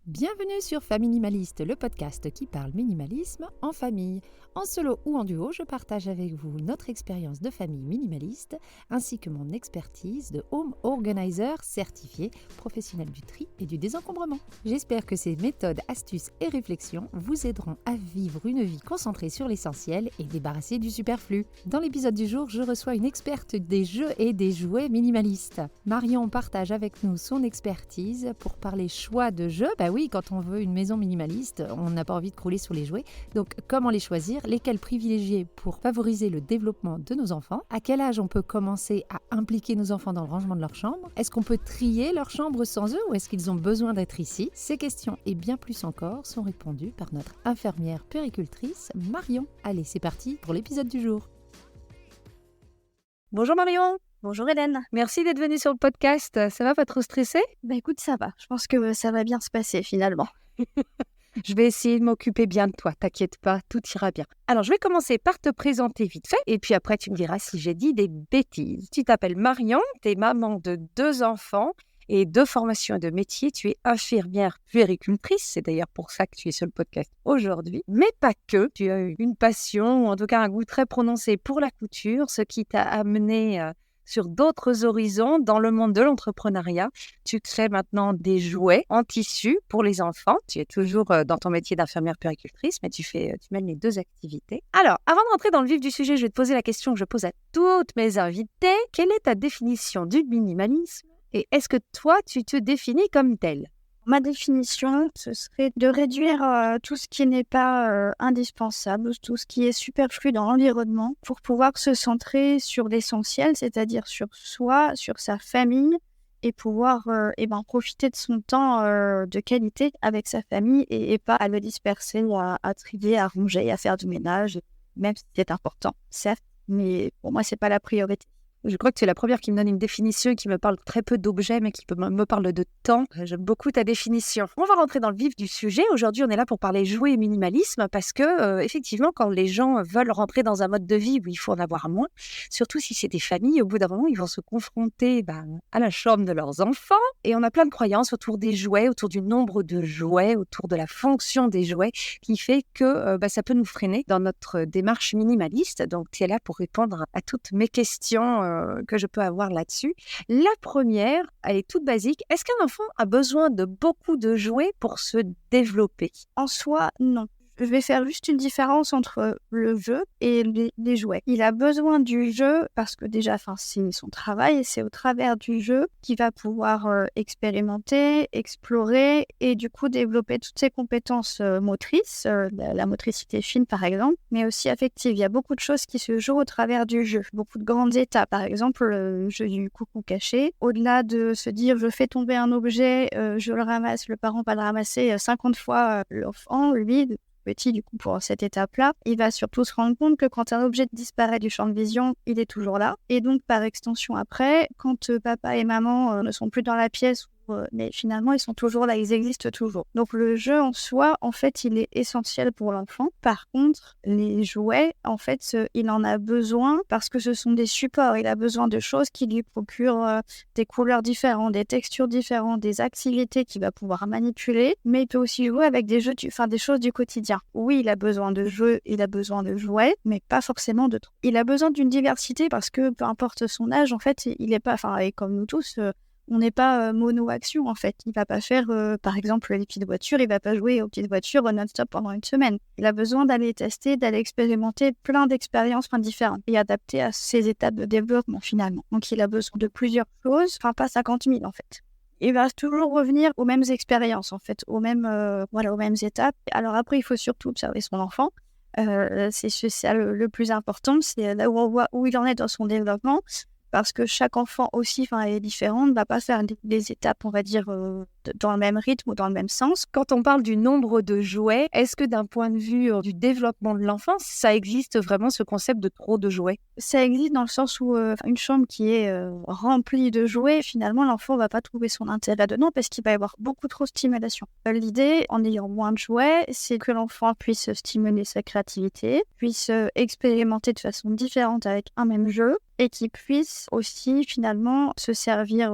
Bienvenue sur Faminimaliste, le podcast qui parle minimalisme en famille. En solo ou en duo, je partage avec vous notre expérience de famille minimaliste ainsi que mon expertise de home organizer certifié, professionnel du tri et du désencombrement. J'espère que ces méthodes, astuces et réflexions vous aideront à vivre une vie concentrée sur l'essentiel et débarrassée du superflu. Dans l'épisode du jour, je reçois une experte des jeux et des jouets minimalistes. Marion partage avec nous son expertise pour parler choix de jeux. Oui, quand on veut une maison minimaliste, on n'a pas envie de crouler sous les jouets. Donc, comment les choisir? Lesquels privilégier pour favoriser le développement de nos enfants? À quel âge on peut commencer à impliquer nos enfants dans le rangement de leur chambre? Est-ce qu'on peut trier leur chambre sans eux ou est-ce qu'ils ont besoin d'être ici? Ces questions et bien plus encore sont répondues par notre infirmière puéricultrice Marion. Allez, c'est parti pour l'épisode du jour. Bonjour Marion. Bonjour Hélène. Merci d'être venue sur le podcast. Ça va, pas trop stressée? Écoute, ça va. Je pense que ça va bien se passer finalement. Je vais essayer de m'occuper bien de toi, t'inquiète pas, tout ira bien. Alors, je vais commencer par te présenter vite fait, et puis après tu me diras si j'ai dit des bêtises. Tu t'appelles Marion, tu es maman de 2 enfants et 2 formations et de métiers. Tu es infirmière puéricultrice, c'est d'ailleurs pour ça que tu es sur le podcast aujourd'hui. Mais pas que, tu as eu une passion, ou en tout cas un goût très prononcé pour la couture, ce qui t'a amené sur d'autres horizons dans le monde de l'entrepreneuriat. Tu crées maintenant des jouets en tissu pour les enfants. Tu es toujours dans ton métier d'infirmière puéricultrice, mais tu mènes les 2 activités. Alors, avant de rentrer dans le vif du sujet, je vais te poser la question que je pose à toutes mes invités. Quelle est ta définition du minimalisme et est-ce que toi, tu te définis comme tel? Ma définition, ce serait de réduire tout ce qui n'est pas indispensable, tout ce qui est superflu dans l'environnement pour pouvoir se centrer sur l'essentiel, c'est-à-dire sur soi, sur sa famille et pouvoir profiter de son temps de qualité avec sa famille et pas à le disperser, à trier, à ranger, à faire du ménage, même si c'est important, certes, mais pour moi, c'est pas la priorité. Je crois que tu es la première qui me donne une définition qui me parle très peu d'objets, mais qui me parle de temps. J'aime beaucoup ta définition. On va rentrer dans le vif du sujet. Aujourd'hui, on est là pour parler jouets et minimalisme parce que, effectivement, quand les gens veulent rentrer dans un mode de vie où il faut en avoir moins, surtout si c'est des familles, au bout d'un moment, ils vont se confronter à la chambre de leurs enfants. Et on a plein de croyances autour des jouets, autour du nombre de jouets, autour de la fonction des jouets, qui fait que ça peut nous freiner dans notre démarche minimaliste. Donc, tu es là pour répondre à toutes mes questions que je peux avoir là-dessus. La première, elle est toute basique. Est-ce qu'un enfant a besoin de beaucoup de jouets pour se développer? En soi, non. Je vais faire juste une différence entre le jeu et les jouets. Il a besoin du jeu parce que déjà, c'est son travail et c'est au travers du jeu qu'il va pouvoir expérimenter, explorer et du coup développer toutes ses compétences motrices, la motricité fine par exemple, mais aussi affective. Il y a beaucoup de choses qui se jouent au travers du jeu, beaucoup de grandes étapes. Par exemple, le jeu du coucou caché. Au-delà de se dire je fais tomber un objet, je le ramasse, le parent va le ramasser 50 fois, l'enfant, lui, petit du coup pour cette étape-là, il va surtout se rendre compte que quand un objet disparaît du champ de vision, il est toujours là. Et donc par extension après, quand papa et maman ne sont plus dans la pièce, mais finalement ils sont toujours là, ils existent toujours. Donc le jeu en soi, en fait, il est essentiel pour l'enfant. Par contre, les jouets, en fait, il en a besoin parce que ce sont des supports. Il a besoin de choses qui lui procurent des couleurs différentes, des textures différentes, des activités qu'il va pouvoir manipuler, mais il peut aussi jouer avec des jeux, des choses du quotidien. Oui, il a besoin de jeux, il a besoin de jouets, mais pas forcément de trop. Il a besoin d'une diversité parce que peu importe son âge, en fait, il n'est pas, et comme nous tous, on n'est pas mono-action en fait. Il va pas faire, par exemple, les petites voitures, il va pas jouer aux petites voitures non-stop pendant une semaine. Il a besoin d'aller tester, d'aller expérimenter plein d'expériences différentes et adapter à ses étapes de développement finalement. Donc il a besoin de plusieurs choses, pas 50 000 en fait. Il va toujours revenir aux mêmes expériences en fait, aux mêmes étapes. Alors après, il faut surtout observer son enfant. C'est ça le plus important, c'est là où on voit où il en est dans son développement. Parce que chaque enfant aussi est différent, ne va pas faire des étapes, on va dire, dans le même rythme ou dans le même sens. Quand on parle du nombre de jouets, est-ce que d'un point de vue du développement de l'enfance, ça existe vraiment ce concept de trop de jouets? Ça existe dans le sens où une chambre qui est remplie de jouets, finalement, l'enfant ne va pas trouver son intérêt dedans parce qu'il va y avoir beaucoup trop de stimulation. L'idée, en ayant moins de jouets, c'est que l'enfant puisse stimuler sa créativité, puisse expérimenter de façon différente avec un même jeu, et qui puisse aussi finalement se servir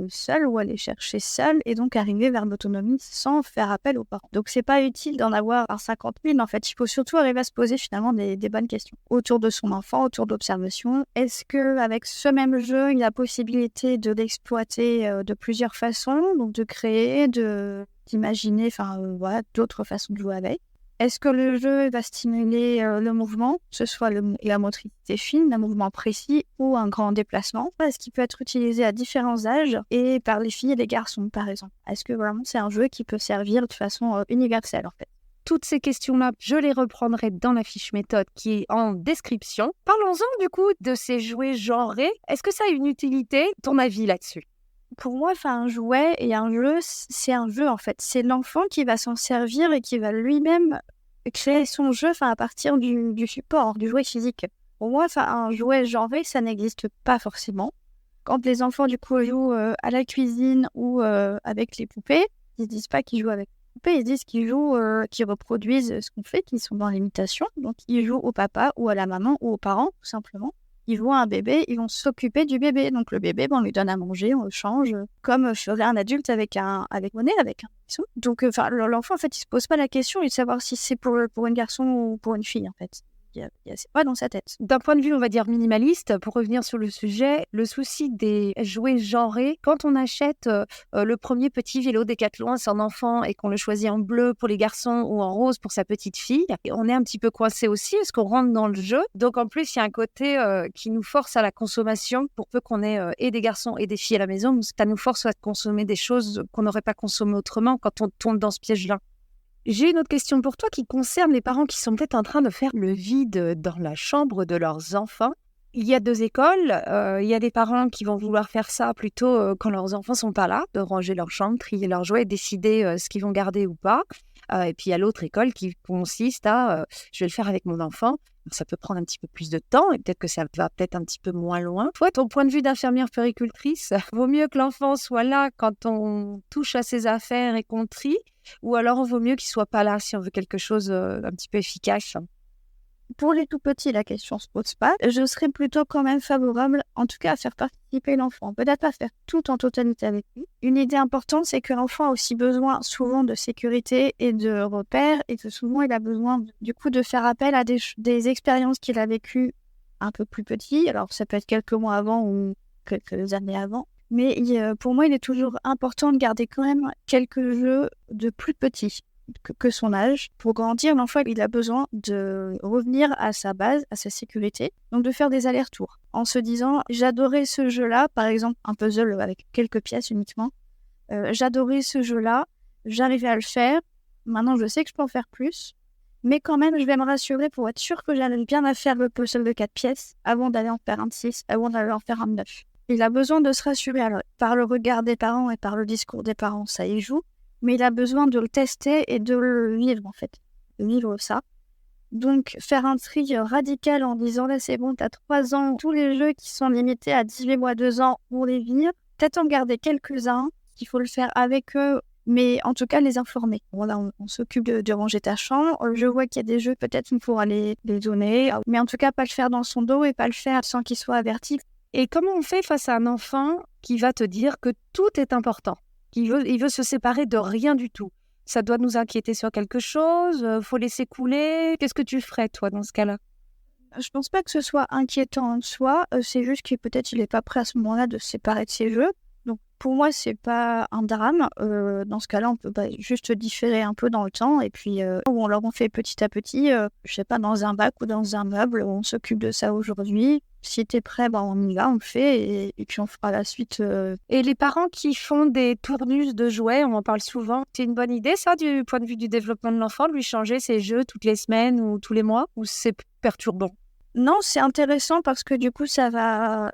seul ou aller chercher seul et donc arriver vers l'autonomie sans faire appel aux parents. Donc c'est pas utile d'en avoir un 50 000 en fait, il faut surtout arriver à se poser finalement des bonnes questions autour de son enfant, autour d'observation. Est-ce qu'avec ce même jeu, il y a possibilité de l'exploiter de plusieurs façons, donc de créer, d'imaginer, voilà, d'autres façons de jouer avec. Est-ce que le jeu va stimuler le mouvement, que ce soit la motricité fine, un mouvement précis ou un grand déplacement? Est-ce qu'il peut être utilisé à différents âges et par les filles et les garçons, par exemple? Est-ce que vraiment c'est un jeu qui peut servir de façon universelle, en fait? Toutes ces questions-là, je les reprendrai dans la fiche méthode qui est en description. Parlons-en du coup de ces jouets genrés. Est-ce que ça a une utilité? Ton avis là-dessus? Pour moi, un jouet et un jeu, c'est un jeu en fait. C'est l'enfant qui va s'en servir et qui va lui-même créer son jeu à partir du support, du jouet physique. Pour moi, un jouet genré, ça n'existe pas forcément. Quand les enfants du coup jouent à la cuisine ou avec les poupées, ils ne disent pas qu'ils jouent avec les poupées, ils disent qu'ils jouent, qu'ils reproduisent ce qu'on fait, qu'ils sont dans l'imitation. Donc ils jouent au papa ou à la maman ou aux parents, tout simplement. Ils voient un bébé, ils vont s'occuper du bébé. Donc le bébé, on lui donne à manger, on le change, comme ferait un adulte avec Monet, avec un garçon. Donc l'enfant, en fait, il se pose pas la question de savoir si c'est pour un garçon ou pour une fille, en fait. C'est pas dans sa tête. D'un point de vue, on va dire minimaliste, pour revenir sur le sujet, le souci des jouets genrés, quand on achète le premier petit vélo Décathlon à son enfant et qu'on le choisit en bleu pour les garçons ou en rose pour sa petite fille, on est un petit peu coincé aussi parce qu'on rentre dans le jeu. Donc en plus, il y a un côté qui nous force à la consommation pour peu qu'on ait et des garçons et des filles à la maison. Ça nous force à consommer des choses qu'on n'aurait pas consommées autrement quand on tombe dans ce piège-là. J'ai une autre question pour toi qui concerne les parents qui sont peut-être en train de faire le vide dans la chambre de leurs enfants. Il y a 2 écoles. Il y a des parents qui vont vouloir faire ça plutôt quand leurs enfants sont pas là, de ranger leur chambre, trier leurs jouets, décider ce qu'ils vont garder ou pas. Et puis il y a l'autre école qui consiste à je vais le faire avec mon enfant. Ça peut prendre un petit peu plus de temps et peut-être que ça va peut-être un petit peu moins loin. Toi, ton point de vue d'infirmière puéricultrice, vaut mieux que l'enfant soit là quand on touche à ses affaires et qu'on trie, ou alors vaut mieux qu'il soit pas là si on veut quelque chose un petit peu efficace? Pour les tout petits, la question se pose pas. Je serais plutôt quand même favorable, en tout cas, à faire participer l'enfant. Peut-être pas faire tout en totalité avec lui. Une idée importante, c'est que l'enfant a aussi besoin souvent de sécurité et de repères, et que souvent il a besoin du coup de faire appel à des expériences qu'il a vécues un peu plus petit. Alors ça peut être quelques mois avant ou quelques années avant. Mais pour moi, il est toujours important de garder quand même quelques jeux de plus petits que son âge. Pour grandir, l'enfant, il a besoin de revenir à sa base, à sa sécurité, donc de faire des allers-retours. En se disant, j'adorais ce jeu-là, par exemple un puzzle avec quelques pièces uniquement, j'adorais ce jeu-là, j'arrivais à le faire, maintenant je sais que je peux en faire plus, mais quand même, je vais me rassurer pour être sûr que j'arrive bien à faire le puzzle de 4 pièces avant d'aller en faire un de 6, avant d'aller en faire un de 9. Il a besoin de se rassurer. Alors, par le regard des parents et par le discours des parents, ça y joue. Mais il a besoin de le tester et de le vivre, en fait. De vivre ça. Donc, faire un tri radical en disant, là, c'est bon, t'as 3 ans, tous les jeux qui sont limités à 18 mois, 2 ans, on les vire. Peut-être en garder quelques-uns, qu'il faut le faire avec eux, mais en tout cas, les informer. Voilà, on s'occupe de ranger ta chambre. Je vois qu'il y a des jeux, peut-être il pourra les donner. Mais en tout cas, pas le faire dans son dos et pas le faire sans qu'il soit averti. Et comment on fait face à un enfant qui va te dire que tout est important, il veut se séparer de rien du tout? Ça doit nous inquiéter sur quelque chose? Faut laisser couler? Qu'est-ce que tu ferais, toi, dans ce cas-là? Je pense pas que ce soit inquiétant en soi. C'est juste qu'il peut-être il est pas prêt à ce moment-là de se séparer de ses jeux. Donc pour moi, c'est pas un drame. Dans ce cas-là, on peut juste différer un peu dans le temps et puis on leur en fait petit à petit. Je sais pas, dans un bac ou dans un meuble, on s'occupe de ça aujourd'hui. Si t'es prêt, on y va, on le fait et puis on fera la suite. Et les parents qui font des tournus de jouets, on en parle souvent. C'est une bonne idée, ça, du point de vue du développement de l'enfant, de lui changer ses jeux toutes les semaines ou tous les mois, ou c'est perturbant? Non, c'est intéressant parce que du coup, ça va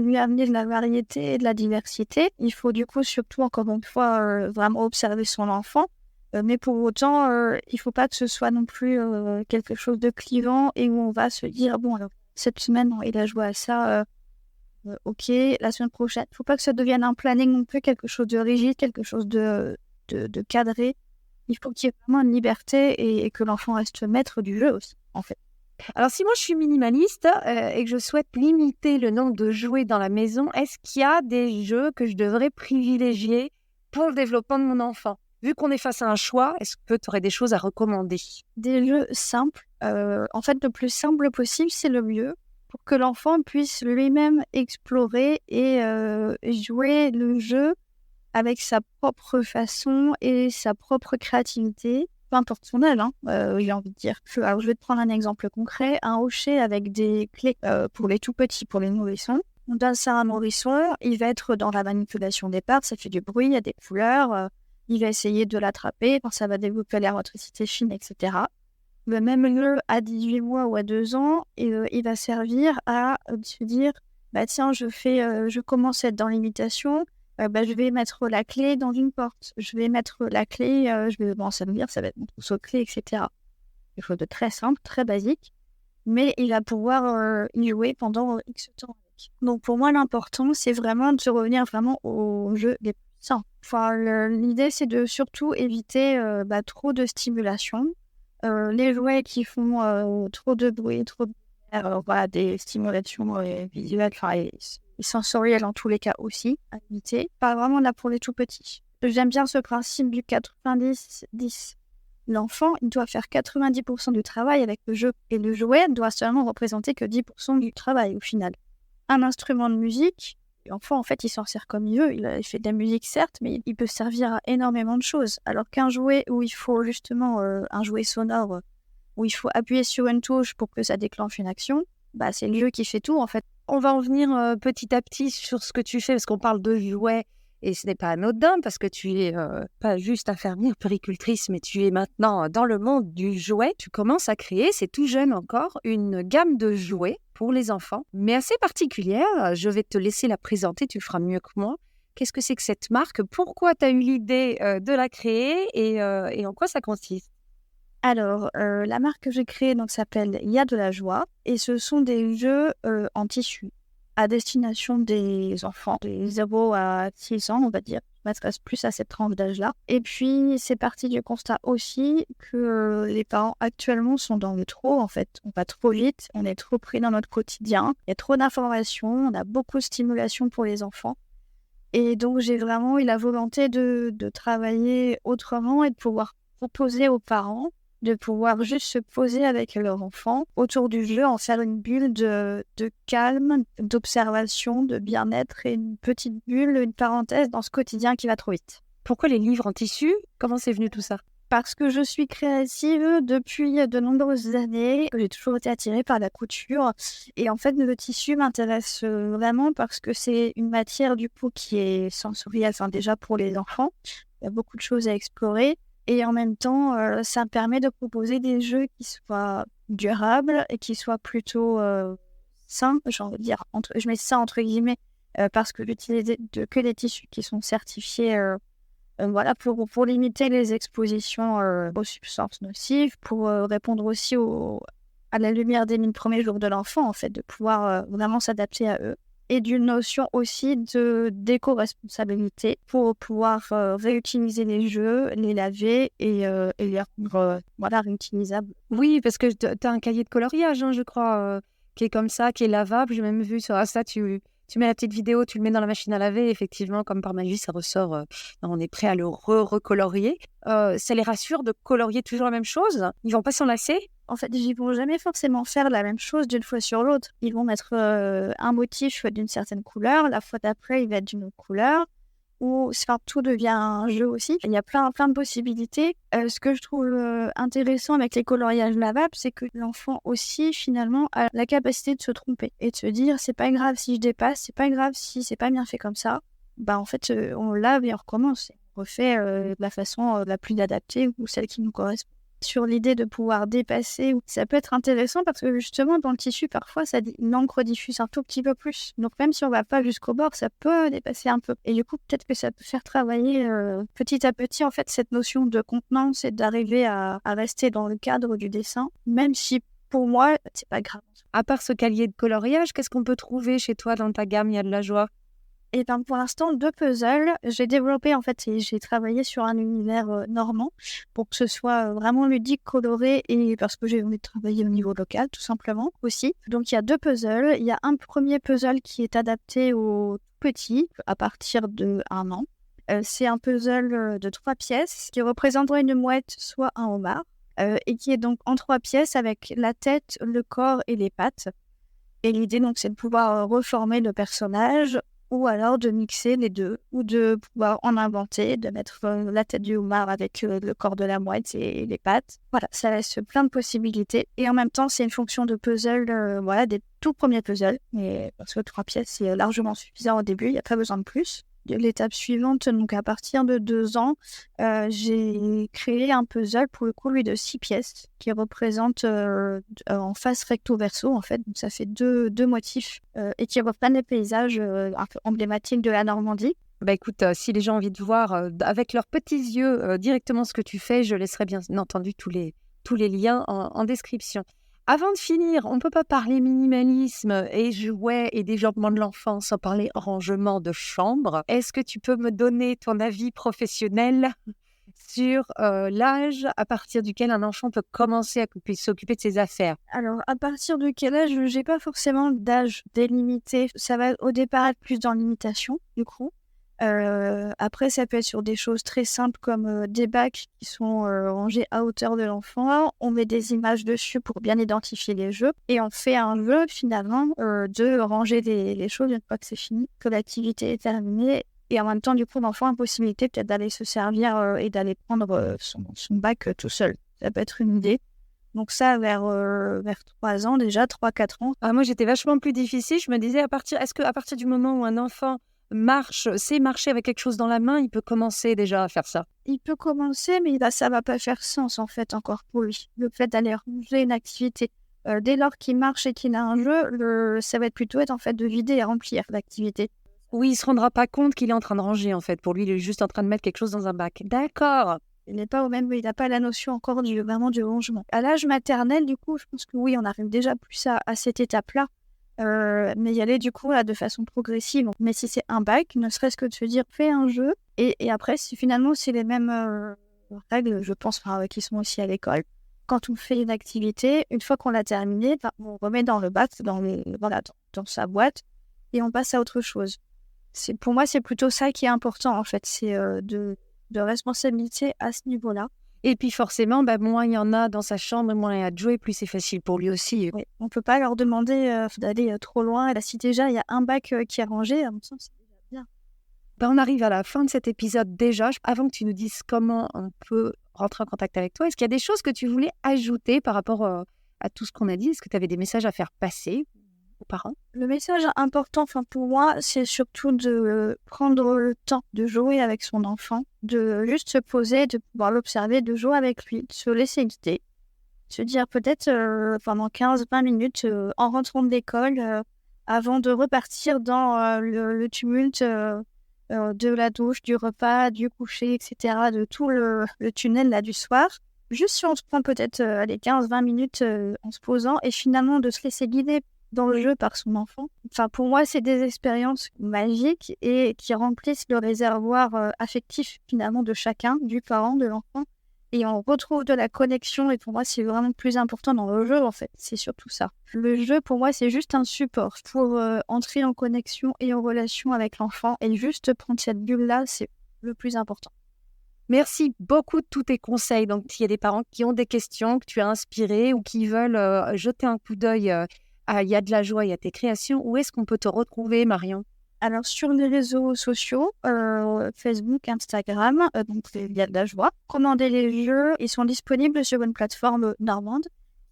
lui amener de la variété et de la diversité. Il faut du coup, surtout, encore une fois, vraiment observer son enfant. Mais pour autant, il ne faut pas que ce soit non plus quelque chose de clivant et où on va se dire, bon, alors, cette semaine, il a joué à ça, ok, la semaine prochaine. Il ne faut pas que ça devienne un planning non plus, quelque chose de rigide, quelque chose de cadré. Il faut qu'il y ait vraiment une liberté et que l'enfant reste maître du jeu aussi, en fait. Alors, si moi je suis minimaliste et que je souhaite limiter le nombre de jouets dans la maison, est-ce qu'il y a des jeux que je devrais privilégier pour le développement de mon enfant? Vu qu'on est face à un choix, est-ce que tu aurais des choses à recommander? Des jeux simples, en fait, le plus simple possible, c'est le mieux pour que l'enfant puisse lui-même explorer et jouer le jeu avec sa propre façon et sa propre créativité, peu importe son âge, hein, j'ai envie de dire. Alors, je vais te prendre un exemple concret, un hochet avec des clés pour les tout petits, pour les nourrissons. On donne ça à un nourrisson, il va être dans la manipulation des pattes, ça fait du bruit, il y a des couleurs, il va essayer de l'attraper, ça va développer la motricité fine, etc. Le même jeu à 18 mois ou à 2 ans, il va servir à se dire bah tiens, je commence à être dans l'imitation, je vais mettre la clé dans une porte, je vais mettre la clé, je vais m'en servir, ça va être mon trousseau de clés, etc. Quelque chose de très simple, très basique, mais il va pouvoir y jouer pendant X temps avec. Donc pour moi, l'important, c'est vraiment de se revenir vraiment aux jeux les plus simples. Enfin, l'idée, c'est de surtout éviter trop de stimulation. Les jouets qui font trop de bruit, trop de lumière, voilà, des stimulations visuelles, et sensorielles en tous les cas aussi, à éviter. Pas vraiment là pour les tout petits. J'aime bien ce principe du 90-10. L'enfant, il doit faire 90% du travail avec le jeu. Et le jouet doit seulement représenter que 10% du travail au final. Un instrument de musique, l'enfant, en fait, il s'en sert comme il veut. Il fait de la musique, certes, mais il peut servir à énormément de choses. Alors qu'un jouet où il faut justement un jouet sonore, où il faut appuyer sur une touche pour que ça déclenche une action, c'est le jeu qui fait tout, en fait. On va en venir petit à petit sur ce que tu fais, parce qu'on parle de jouets, et ce n'est pas anodin, parce que tu es pas juste infirmière, puéricultrice, mais tu es maintenant dans le monde du jouet. Tu commences à créer, c'est tout jeune encore, une gamme de jouets pour les enfants, mais assez particulière. Je vais te laisser la présenter, tu le feras mieux que moi. Qu'est-ce que c'est que cette marque? Pourquoi tu as eu l'idée de la créer et en quoi ça consiste? Alors, la marque que j'ai créée s'appelle Il y a de la joie et ce sont des jeux en tissu à destination des enfants de 0 à 6 ans, on va dire. Je m'adresse plus à cette tranche d'âge-là. Et puis, c'est parti du constat aussi que les parents actuellement sont dans le trop, en fait. On va trop vite, on est trop pris dans notre quotidien. Il y a trop d'informations, on a beaucoup de stimulation pour les enfants. Et donc, j'ai vraiment eu la volonté de travailler autrement et de pouvoir proposer aux parents de pouvoir juste se poser avec leur enfant autour du jeu, en faire une bulle de calme, d'observation, de bien-être et une petite bulle, une parenthèse dans ce quotidien qui va trop vite. Pourquoi les livres en tissu? Comment c'est venu tout ça? Parce que je suis créative depuis de nombreuses années, que j'ai toujours été attirée par la couture. Et en fait, le tissu m'intéresse vraiment parce que c'est une matière du coup qui est sensorielle, déjà pour les enfants. Il y a beaucoup de choses à explorer. Et en même temps, ça me permet de proposer des jeux qui soient durables et qui soient plutôt sains, j'ai envie de dire. Je mets ça entre guillemets parce que j'utilise que des tissus qui sont certifiés pour limiter les expositions aux substances nocives, pour répondre aussi à la lumière des 1000 premiers jours de l'enfant, en fait, de pouvoir vraiment s'adapter à eux. Et d'une notion aussi d'éco-responsabilité pour pouvoir réutiliser les jeux, les laver et les rendre réutilisables. Oui, parce que tu as un cahier de coloriage, je crois, qui est comme ça, qui est lavable. J'ai même vu sur Insta, tu mets la petite vidéo, tu le mets dans la machine à laver, et effectivement, comme par magie, ça ressort. On est prêt à le recolorier. Ça les rassure de colorier toujours la même chose? Ils vont pas s'en lasser? En fait, ils vont jamais forcément faire la même chose d'une fois sur l'autre. Ils vont mettre un motif d'une certaine couleur, la fois d'après, il va être d'une autre couleur. Ou tout devient un jeu aussi. Il y a plein de possibilités. Ce que je trouve intéressant avec les coloriages lavables, c'est que l'enfant aussi, finalement, a la capacité de se tromper et de se dire c'est pas grave si je dépasse, c'est pas grave si c'est pas bien fait comme ça. En fait, on lave et on recommence. On refait de la façon la plus adaptée ou celle qui nous correspond. Sur l'idée de pouvoir dépasser, ça peut être intéressant parce que justement dans le tissu parfois l'encre diffuse un tout petit peu plus, donc même si on va pas jusqu'au bord ça peut dépasser un peu et du coup peut-être que ça peut faire travailler petit à petit en fait cette notion de contenance et d'arriver à rester dans le cadre du dessin, même si pour moi c'est pas grave. À part ce cahier de coloriage, qu'est-ce qu'on peut trouver chez toi dans ta gamme Il y a de la joie? Et ben pour l'instant, 2 puzzles. J'ai développé en fait et j'ai travaillé sur un univers, normand pour que ce soit, vraiment ludique, coloré et parce que j'ai envie de travailler au niveau local tout simplement aussi. Donc il y a 2 puzzles. Il y a un premier puzzle qui est adapté aux petits à partir d'1 an. C'est un puzzle, de 3 pièces qui représenterait une mouette, soit un homard, et qui est donc en 3 pièces avec la tête, le corps et les pattes. Et l'idée donc c'est de pouvoir, reformer le personnage ou alors de mixer les 2 ou de pouvoir en inventer, de mettre, la tête du homard avec, le corps de la mouette et les pattes. Voilà, ça laisse plein de possibilités et en même temps, c'est une fonction de puzzle, voilà, des tout premiers puzzles, mais parce que 3 pièces, c'est largement suffisant au début, il y a pas besoin de plus. L'étape suivante, donc à partir de 2 ans, j'ai créé un puzzle pour le coup, lui, de 6 pièces qui représente, en face recto verso, en fait. Donc ça fait deux motifs, et qui reprennent les paysages, un peu emblématiques de la Normandie. Bah écoute, si les gens ont envie de voir avec leurs petits yeux directement ce que tu fais, je laisserai bien entendu tous les liens en description. Avant de finir, on ne peut pas parler minimalisme et jouets et développement de l'enfant sans parler rangement de chambre. Est-ce que tu peux me donner ton avis professionnel sur l'âge à partir duquel un enfant peut commencer à s'occuper de ses affaires? Alors, à partir de quel âge? J'ai pas forcément d'âge délimité. Ça va au départ être plus dans l'imitation, du coup. Après, ça peut être sur des choses très simples comme, des bacs qui sont, rangés à hauteur de l'enfant. On met des images dessus pour bien identifier les jeux et on fait un jeu finalement, de ranger les choses une fois que c'est fini, que l'activité est terminée et en même temps, du coup, l'enfant a possibilité peut-être d'aller se servir, et d'aller prendre, son bac, tout seul. Ça peut être une idée. Donc ça vers 3 ans déjà, 3-4 ans. Ah, moi, j'étais vachement plus difficile. Je me disais, est-ce qu'à partir du moment où un enfant sait marcher avec quelque chose dans la main, il peut commencer déjà à faire ça? Il peut commencer, mais ça va pas faire sens en fait encore pour lui. Le fait d'aller ranger une activité, dès lors qu'il marche et qu'il a un jeu, ça va être plutôt être en fait de vider et remplir l'activité. Oui, il se rendra pas compte qu'il est en train de ranger, en fait. Pour lui, il est juste en train de mettre quelque chose dans un bac. D'accord. Il n'est pas au même, il n'a pas la notion encore vraiment du rangement. À l'âge maternel, du coup, je pense que oui, on arrive déjà plus à cette étape-là. Mais y aller du coup là de façon progressive. Mais si c'est un bac, ne serait-ce que de se dire fais un jeu et après finalement c'est les mêmes règles, je pense, qui sont aussi à l'école. Quand on fait une activité, une fois qu'on l'a terminée, on remet dans le bac, dans sa boîte et on passe à autre chose. Pour moi, c'est plutôt ça qui est important en fait, c'est de responsabilité à ce niveau-là. Et puis forcément, moins il y en a dans sa chambre, moins il y a de jouets, plus c'est facile pour lui aussi. Oui, on peut pas leur demander d'aller trop loin. Et là, si déjà il y a un bac qui est rangé, à mon sens, c'est déjà bien. On arrive à la fin de cet épisode déjà. Avant que tu nous dises comment on peut rentrer en contact avec toi, est-ce qu'il y a des choses que tu voulais ajouter par rapport à tout ce qu'on a dit? Est-ce que tu avais des messages à faire passer aux parents? Le message important, pour moi, c'est surtout de prendre le temps de jouer avec son enfant, de juste se poser, de pouvoir l'observer, de jouer avec lui, de se laisser guider, se dire peut-être pendant 15-20 minutes en rentrant de l'école, avant de repartir dans le tumulte de la douche, du repas, du coucher, etc., de tout le tunnel là du soir. Juste si on se prend peut-être les 15-20 minutes en se posant et finalement de se laisser guider dans le jeu par son enfant. Pour moi, c'est des expériences magiques et qui remplissent le réservoir affectif finalement de chacun, du parent, de l'enfant. Et on retrouve de la connexion et pour moi, c'est vraiment le plus important dans le jeu en fait. C'est surtout ça. Le jeu, pour moi, c'est juste un support pour entrer en connexion et en relation avec l'enfant et juste prendre cette bulle-là, c'est le plus important. Merci beaucoup de tous tes conseils. Donc, s'il y a des parents qui ont des questions que tu as inspirées ou qui veulent jeter un coup d'œil à Il y a de la joie et à tes créations, où est-ce qu'on peut te retrouver, Marion? Alors, sur les réseaux sociaux, Facebook, Instagram, donc il y a de la joie. Commandez les jeux, ils sont disponibles sur une plateforme normande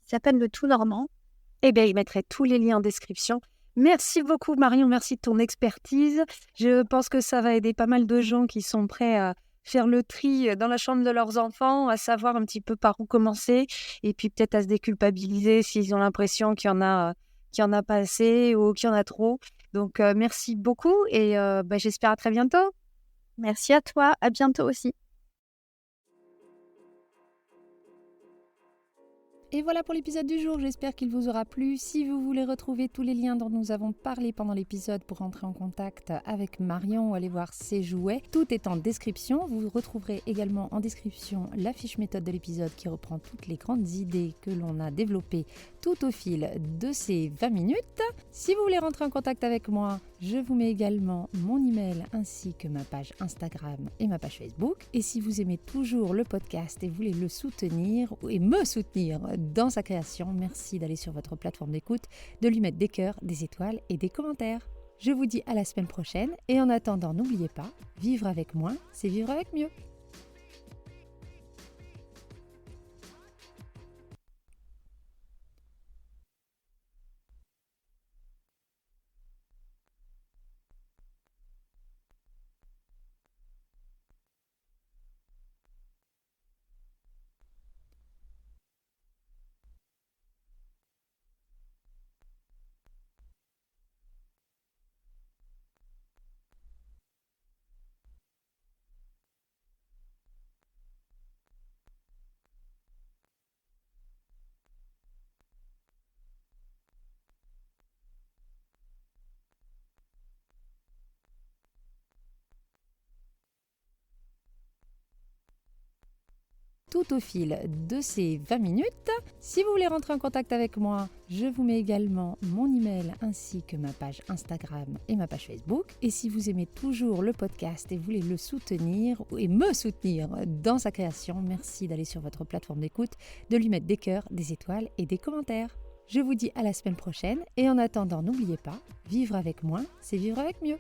qui s'appelle le Tout Normand. Eh bien, il mettrait tous les liens en description. Merci beaucoup, Marion. Merci de ton expertise. Je pense que ça va aider pas mal de gens qui sont prêts à faire le tri dans la chambre de leurs enfants, à savoir un petit peu par où commencer et puis peut-être à se déculpabiliser s'ils ont l'impression qu'il y en a pas assez ou qu'il y en a trop. Donc, merci beaucoup et j'espère à très bientôt. Merci à toi, à bientôt aussi. Et voilà pour l'épisode du jour, j'espère qu'il vous aura plu. Si vous voulez retrouver tous les liens dont nous avons parlé pendant l'épisode pour entrer en contact avec Marion ou aller voir ses jouets, tout est en description. Vous retrouverez également en description la fiche méthode de l'épisode qui reprend toutes les grandes idées que l'on a développées tout au fil de ces 20 minutes. Si vous voulez rentrer en contact avec moi, je vous mets également mon email ainsi que ma page Instagram et ma page Facebook. Et si vous aimez toujours le podcast et voulez le soutenir et me soutenir dans sa création, merci d'aller sur votre plateforme d'écoute, de lui mettre des cœurs, des étoiles et des commentaires. Je vous dis à la semaine prochaine et en attendant, n'oubliez pas, vivre avec moins, c'est vivre avec mieux. Tout au fil de ces 20 minutes. Si vous voulez rentrer en contact avec moi, je vous mets également mon email ainsi que ma page Instagram et ma page Facebook. Et si vous aimez toujours le podcast et voulez le soutenir et me soutenir dans sa création, merci d'aller sur votre plateforme d'écoute, de lui mettre des cœurs, des étoiles et des commentaires. Je vous dis à la semaine prochaine et en attendant, n'oubliez pas, vivre avec moins, c'est vivre avec mieux.